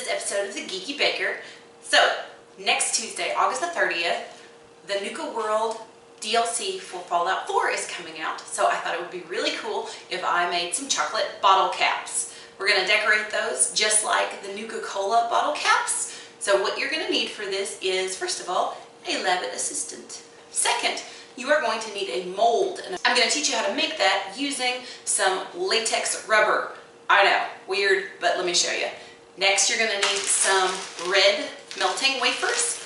this episode of the Geeky Baker. So, next Tuesday, August the 30th, the Nuka World DLC for Fallout 4 is coming out. So I thought it would be really cool if I made some chocolate bottle caps. We're going to decorate those just like the Nuka Cola bottle caps. So what you're going to need for this is, first of all, a lab assistant. Second, you are going to need a mold. And I'm going to teach you how to make that using some latex rubber. I know, weird, but let me show you. Next, you're going to need some red melting wafers.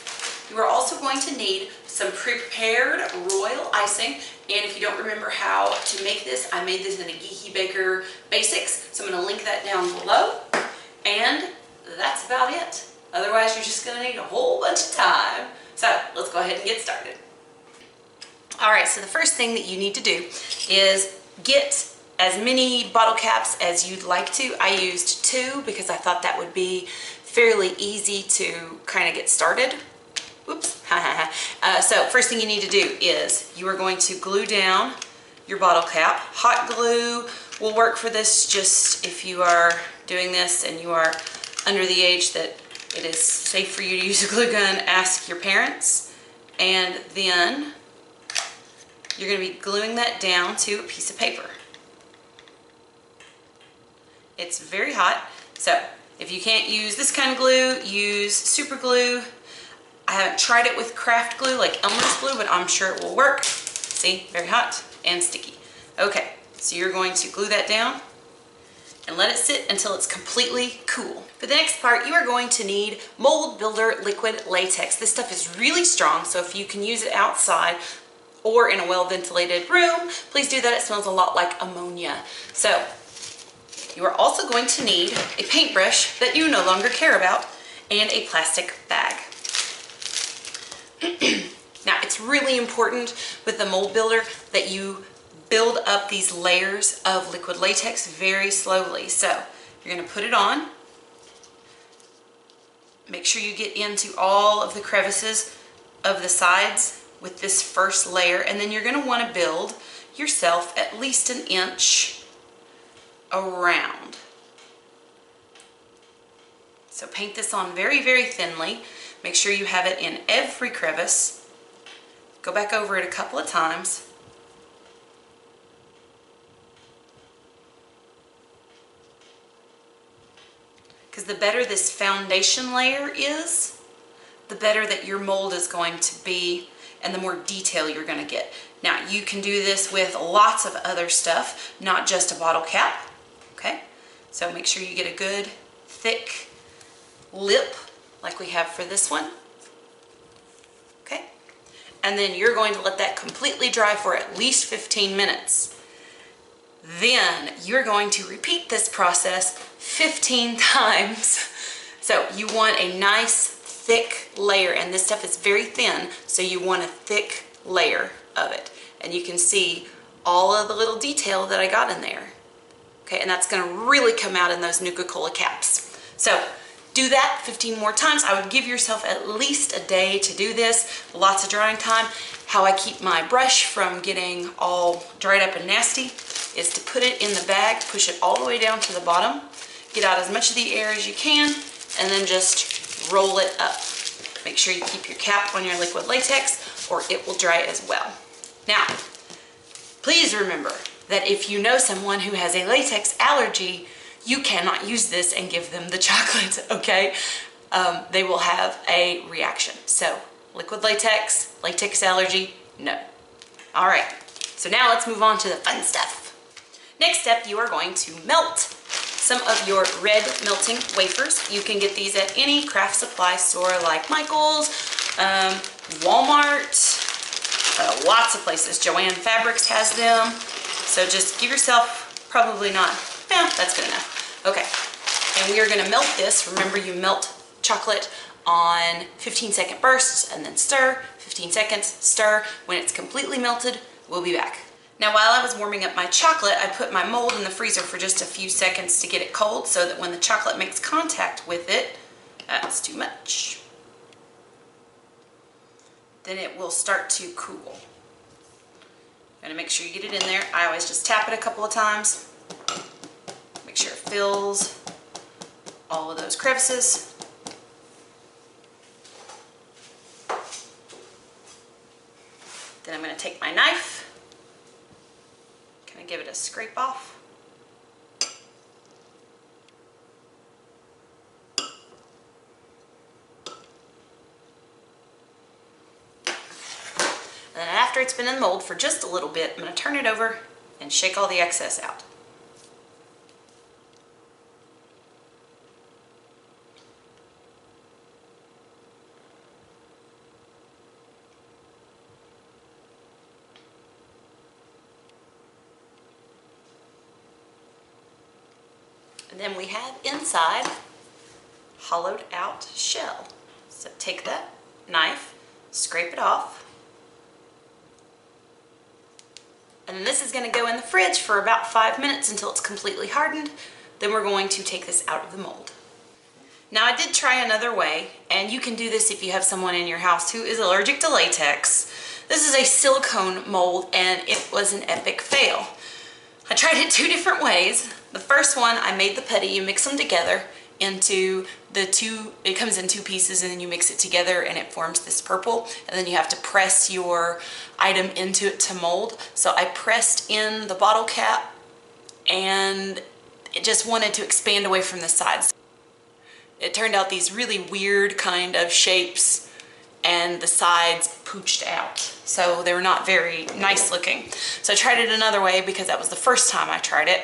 You are also going to need some prepared royal icing. And if you don't remember how to make this, I made this in a Geeky Baker Basics. So I'm going to link that down below. And that's about it. Otherwise, you're just going to need a whole bunch of time. So let's go ahead and get started. All right, so the first thing that you need to do is get as many bottle caps as you'd like to. I used 2 because I thought that would be fairly easy to kind of get started. Oops. So first thing you need to do is you are going to glue down your bottle cap. Hot glue will work for this, just if you are doing this and you are under the age that it is safe for you to use a glue gun, ask your parents. And then you're going to be gluing that down to a piece of paper. It's very hot, so if you can't use this kind of glue, use super glue. I haven't tried it with craft glue like Elmer's glue, but I'm sure it will work. See, very hot and sticky. Okay, so you're going to glue that down and let it sit until it's completely cool. For the next part, you are going to need Mold Builder Liquid Latex. This stuff is really strong, so if you can use it outside or in a well-ventilated room, please do that. It smells a lot like ammonia. So you are also going to need a paintbrush that you no longer care about and a plastic bag. Now, it's really important with the mold builder that you build up these layers of liquid latex very slowly. So you're going to put it on. Make sure you get into all of the crevices of the sides with this first layer, and then you're going to want to build yourself at least an inch around. So paint this on very, very thinly. Make sure you have it in every crevice. Go back over it a couple of times. Because the better this foundation layer is, the better that your mold is going to be and the more detail you're going to get. Now, you can do this with lots of other stuff, not just a bottle cap. Okay, so make sure you get a good thick lip like we have for this one. Okay, and then you're going to let that completely dry for at least 15 minutes. Then you're going to repeat this process 15 times. So you want a nice thick layer, and this stuff is very thin, so you want a thick layer of it. And you can see all of the little detail that I got in there. Okay, and that's going to really come out in those Nuka Cola caps. So do that 15 more times. I would give yourself at least a day to do this. Lots of drying time. How I keep my brush from getting all dried up and nasty is to put it in the bag, push it all the way down to the bottom, get out as much of the air as you can, and then just roll it up. Make sure you keep your cap on your liquid latex or it will dry as well. Now, please remember that if you know someone who has a latex allergy, you cannot use this and give them the chocolate, okay? They will have a reaction. So, liquid latex, latex allergy, no. All right, so now let's move on to the fun stuff. Next step, you are going to melt some of your red melting wafers. You can get these at any craft supply store like Michael's, Walmart, lots of places. Joann Fabrics has them. So just give yourself, probably not, yeah, that's good enough. Okay, and we are gonna melt this. Remember, you melt chocolate on 15-second bursts and then stir, 15 seconds, stir. When it's completely melted, we'll be back. Now, while I was warming up my chocolate, I put my mold in the freezer for just a few seconds to get it cold so that when the chocolate makes contact with it, that's too much, then it will start to cool. And make sure you get it in there. I always just tap it a couple of times. Make sure it fills all of those crevices. knife, kind of give it a scrape off. And then after it's been in the mold for just a little bit, I'm going to turn it over and shake all the excess out. And then we have inside hollowed out shell. So take that knife, scrape it off. And then this is going to go in the fridge for about 5 minutes until it's completely hardened. Then we're going to take this out of the mold. Now I did try another way, and you can do this if you have someone in your house who is allergic to latex. This is a silicone mold and it was an epic fail. I tried it 2 different ways. The first one, I made the putty, you mix them together into it comes in 2 pieces, and then you mix it together and it forms this purple, and then you have to press your item into it to mold. So I pressed in the bottle cap and it just wanted to expand away from the sides. It turned out these really weird kind of shapes and the sides pooched out. So they were not very nice looking. So I tried it another way because that was the first time I tried it.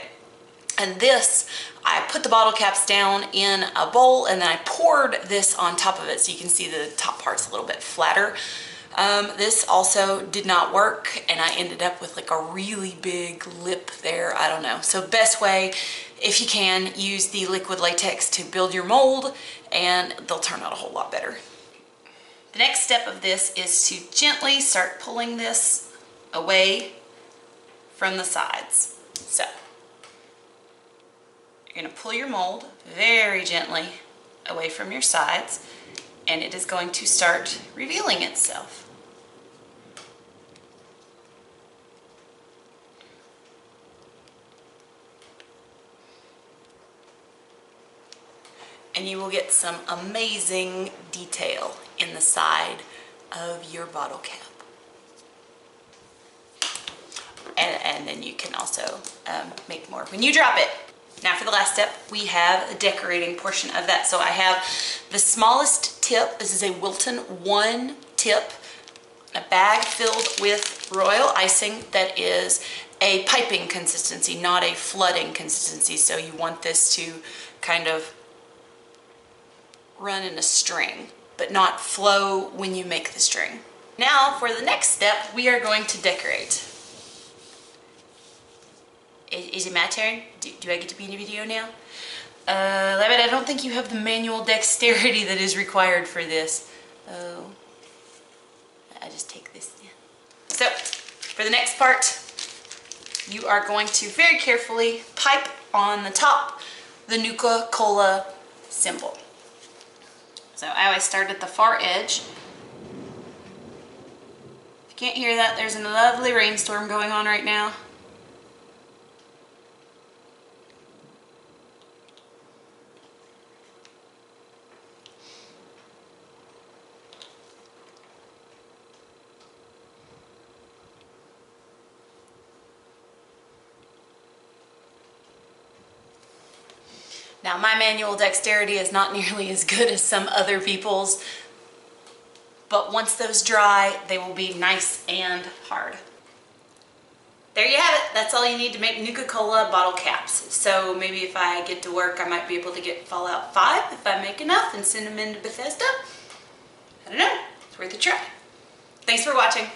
And this, I put the bottle caps down in a bowl and then I poured this on top of it so you can see the top part's a little bit flatter. This also did not work and I ended up with like a really big lip there. I don't know. So best way, if you can, use the liquid latex to build your mold and they'll turn out a whole lot better. The next step of this is to gently start pulling this away from the sides. So you're going to pull your mold very gently away from your sides and it is going to start revealing itself. And you will get some amazing detail in the side of your bottle cap. And then you can also make more when you drop it. Now for the last step, we have the decorating portion of that. So I have the smallest tip. This is a Wilton 1 tip, a bag filled with royal icing that is a piping consistency, not a flooding consistency. So you want this to kind of run in a string, but not flow when you make the string. Now for the next step, we are going to decorate. Is it my turn? Do I get to be in the video now? I don't think you have the manual dexterity that is required for this. Oh, I just take this in. So, for the next part, you are going to very carefully pipe on the top the Nuka Cola symbol. So I always start at the far edge. If you can't hear that, there's a lovely rainstorm going on right now. Now my manual dexterity is not nearly as good as some other people's, but once those dry, they will be nice and hard. There you have it. That's all you need to make Nuka Cola bottle caps. So maybe if I get to work, I might be able to get Fallout 5 if I make enough and send them into Bethesda. I don't know. It's worth a try. Thanks for watching.